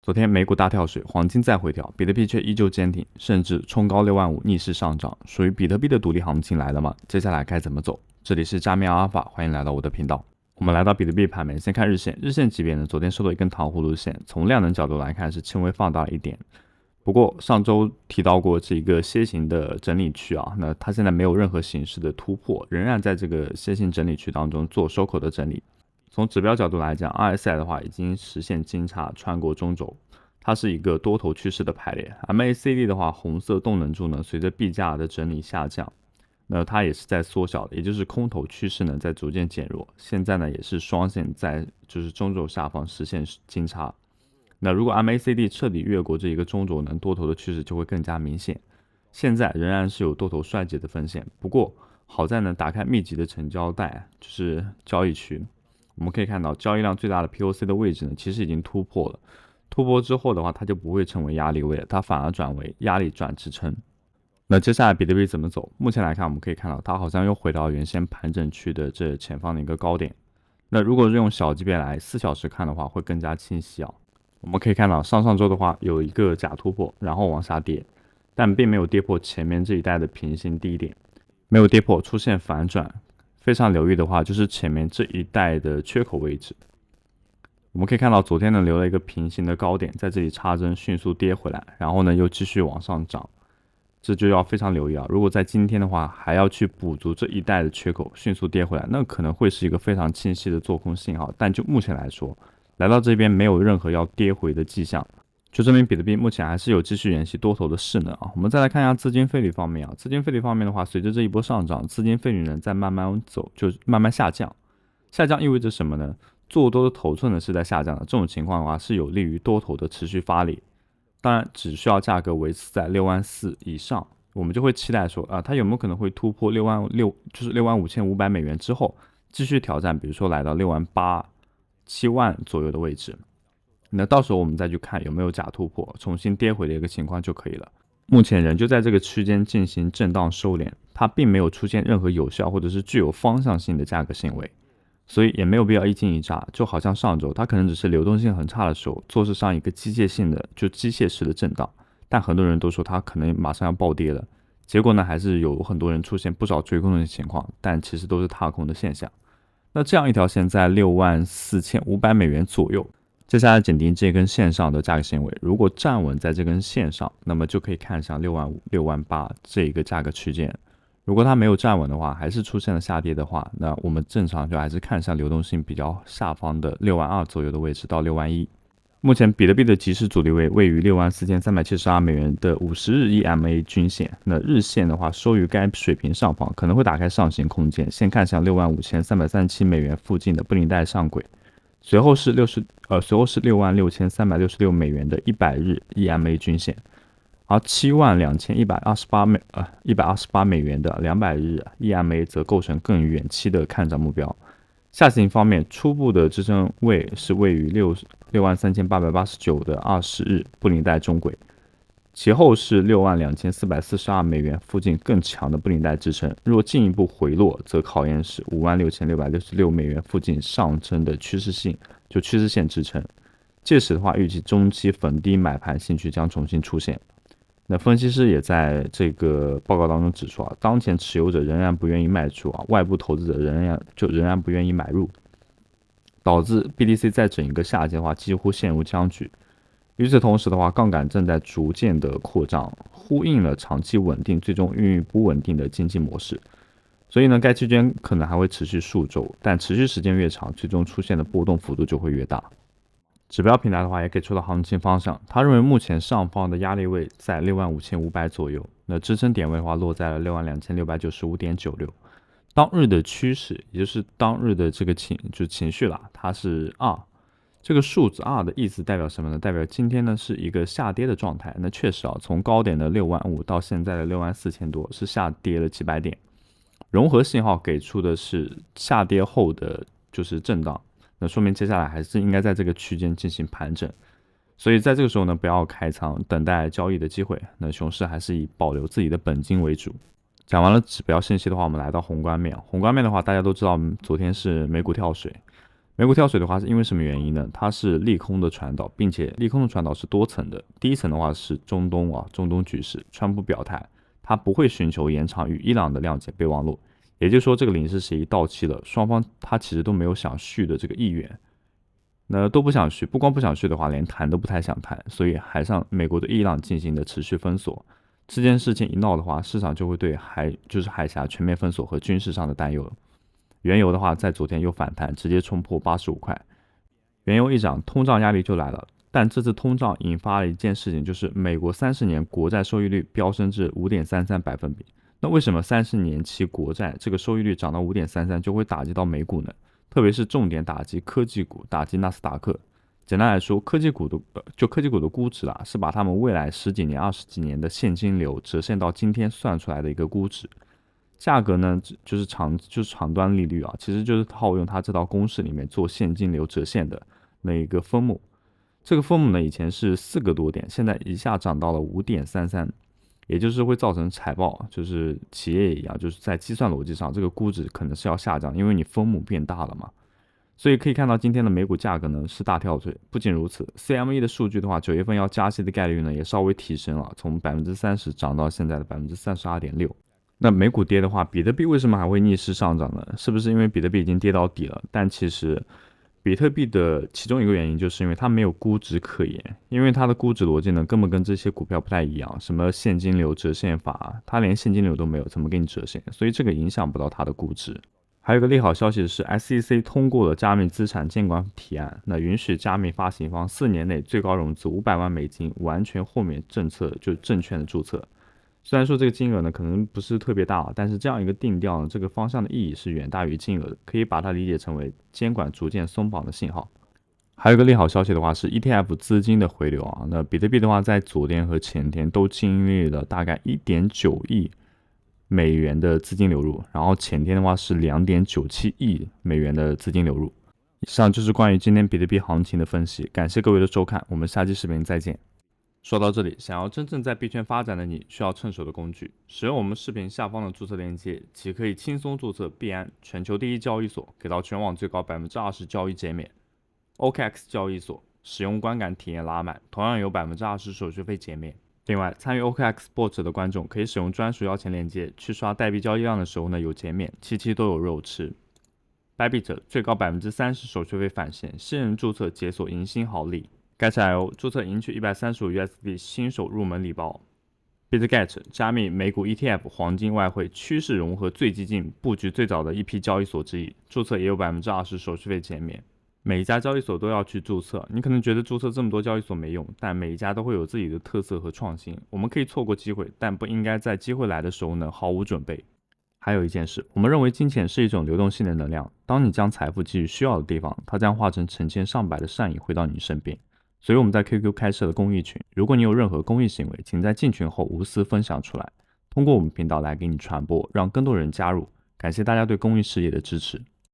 昨天美股大跳水，黄金再回调，比特币却依旧坚挺，甚至冲高6万5，逆势上涨，属于比特币的独立行情来了吗？接下来该怎么走？这里是加密阿尔法，欢迎来到我的频道。我们来到比特币盘面，先看日线，日线级别呢，昨天收到一根糖葫芦线，从量能角度来看是轻微放大了一点。不过上周提到过这一个楔形的整理区啊，那它现在没有任何形式的突破，仍然在这个楔形整理区当中做收口的整理。从指标角度来讲 ，RSI 的话已经实现金叉穿过中轴，它是一个多头趋势的排列。MACD 的话，红色动能柱呢，随着币价的整理下降，那它也是在缩小的，也就是空头趋势呢在逐渐减弱。现在呢也是双线在就是中轴下方实现金叉。那如果 MACD 彻底越过这一个中轴呢，多头的趋势就会更加明显。现在仍然是有多头衰竭的风险，不过好在呢，打开密集的成交带，就是交易区。我们可以看到交易量最大的 POC 的位置呢，其实已经突破了。突破之后的话，它就不会成为压力位了，它反而转为压力转支撑。那接下来比特币怎么走？目前来看，我们可以看到它好像又回到原先盘整区的这前方的一个高点。那如果是用小级别来4小时看的话，会更加清晰啊。我们可以看到上周的话有一个假突破，然后往下跌，但并没有跌破前面这一带的平行低点，没有跌破，出现反转。非常留意的话，就是前面这一带的缺口位置。我们可以看到，昨天呢留了一个平行的高点，在这里插针，迅速跌回来，然后呢又继续往上涨，这就要非常留意啊！如果在今天的话，还要去补足这一带的缺口，迅速跌回来，那可能会是一个非常清晰的做空信号。但就目前来说，来到这边没有任何要跌回的迹象。就证明比特币目前还是有继续延续多头的势能啊。我们再来看一下资金费率方面啊，资金费率方面的话，随着这一波上涨，资金费率呢在慢慢走，就慢慢下降。下降意味着什么呢？做多的头寸呢是在下降的，这种情况的话是有利于多头的持续发力。当然，只需要价格维持在64000以上，我们就会期待说啊，它有没有可能会突破66000，就是65500美元之后继续挑战，比如说来到68000、70000左右的位置。那到时候我们再去看有没有假突破，重新跌回的一个情况就可以了。目前仍旧在这个区间进行震荡收敛，它并没有出现任何有效或者是具有方向性的价格行为，所以也没有必要一惊一乍。就好像上周它可能只是流动性很差的时候做市上一个机械性的就机械式的震荡，但很多人都说它可能马上要暴跌了，结果呢还是有很多人出现不少追空的情况，但其实都是踏空的现象。那这样一条线在64500美元左右，接下来紧盯这根线上的价格行为，如果站稳在这根线上，那么就可以看向65000、68000这一个价格区间。如果它没有站稳的话，还是出现了下跌的话，那我们正常就还是看向流动性比较下方的62000左右的位置到61000。目前比特币的即时阻力位位于64372美元的50日 EMA 均线，那日线的话收于该水平上方，可能会打开上行空间，先看向65337美元附近的布林带上轨。随后是66366的100日 EMA 均线，而72128美元的200日 EMA 则构成更远期的看涨目标。下行方面，初步的支撑位是位于63889的20日布林带中轨，其后是62442美元附近更强的布林带支撑。若进一步回落，则考验是56666美元附近上升的趋势线支撑。届时的话，预计中期逢低买盘兴趣将重新出现。那分析师也在这个报告当中指出啊，当前持有者仍然不愿意卖出啊，外部投资者仍然不愿意买入，导致 BTC 在整一个下阶的话几乎陷入僵局。与此同时的话，杠杆正在逐渐的扩张，呼应了长期稳定最终孕育不稳定的经济模式。所以呢，该区间可能还会持续数周，但持续时间越长，最终出现的波动幅度就会越大。指标平台的话也给出了行情方向，他认为目前上方的压力位在65500左右，那支撑点位的话落在了62695.96。当日的趋势，也就是当日的这个情绪啦，它是 R， 这个数字 R 的意思代表什么呢？代表今天呢是一个下跌的状态。那确实啊，从高点的65000到现在的64000多，是下跌了几百点。融合信号给出的是下跌后的就是震荡。那说明接下来还是应该在这个区间进行盘整，所以在这个时候呢，不要开仓，等待交易的机会。那熊市还是以保留自己的本金为主。讲完了指标信息的话，我们来到宏观面。宏观面的话，大家都知道，昨天是美股跳水。美股跳水的话是因为什么原因呢？它是利空的传导，并且利空的传导是多层的。第一层的话是中东局势，川普表态，他不会寻求延长与伊朗的谅解备忘录，也就是说这个临时协议到期了，双方他其实都没有想续的这个意愿，那都不想续，不光不想续的话，连谈都不太想谈，所以海上美国对伊朗进行的持续封锁。这件事情一闹的话，市场就会对海峡全面封锁和军事上的担忧。原油的话，在昨天又反弹，直接冲破85块。原油一涨，通胀压力就来了。但这次通胀引发了一件事情，就是美国30年国债收益率飙升至 5.33 百分比。那为什么30年期国债这个收益率涨到 5.33 就会打击到美股呢？特别是重点打击科技股，打击纳斯达克。简单来说，科技股的估值是把他们未来10几年、20几年的现金流折现到今天算出来的一个估值。价格呢，就是长端利率其实就是套用它这道公式里面做现金流折现的那一个分母。这个分母呢，以前是4个多点，现在一下涨到了 5.33， 也就是会造成财报，就是企业一样，就是在计算逻辑上，这个估值可能是要下降，因为你分母变大了嘛。所以可以看到今天的美股价格呢是大跳水。不仅如此 ，CME 的数据的话，9月份要加息的概率呢也稍微提升了，从 30% 涨到现在的 32.6%。那美股跌的话，比特币为什么还会逆势上涨呢？是不是因为比特币已经跌到底了？但其实比特币的其中一个原因就是因为它没有估值可言，因为它的估值逻辑呢根本跟这些股票不太一样，什么现金流折现法，它连现金流都没有，怎么给你折现？所以这个影响不到它的估值。还有一个利好消息是 SEC 通过了加密资产监管提案，那允许加密发行方4年内最高融资500万美金，完全豁免政策，就是证券的注册。虽然说这个金额呢可能不是特别大，但是这样一个定调呢，这个方向的意义是远大于金额的，可以把它理解成为监管逐渐松绑的信号。还有一个利好消息的话是 ETF 资金的回流那比特币的话在昨天和前天都经历了大概 1.9 亿美元的资金流入，然后前天的话是 2.97 亿美元的资金流入。以上就是关于今天比特币行情的分析，感谢各位的收看，我们下期视频再见。说到这里，想要真正在币圈发展的你，需要趁手的工具。使用我们视频下方的注册链接，即可以轻松注册币安，全球第一交易所，给到全网最高 20% 交易减免。OKX 交易所，使用观感体验拉满，同样有 20% 手续费减免。另外，参与 OKX Bot 的观众可以使用专属邀请链接去刷代币交易量的时候呢有减免，期期都有肉吃。Bybit 最高 30% 手续费返现，新人注册解锁迎新好礼。Get.io 注册赢取135 USD 新手入门礼包。BitGet 加密美股 ETF 黄金外汇趋势融合最激进、布局最早的一批交易所之一，注册也有 20% 手续费减免。每一家交易所都要去注册，你可能觉得注册这么多交易所没用，但每一家都会有自己的特色和创新。我们可以错过机会，但不应该在机会来的时候呢毫无准备。还有一件事，我们认为金钱是一种流动性的能量，当你将财富给予需要的地方，它将化成成千上百的善意回到你身边。所以我们在 QQ 开设了公益群，如果你有任何公益行为，请在进群后无私分享出来，通过我们频道来给你传播，让更多人加入。感谢大家对公益事业的支持。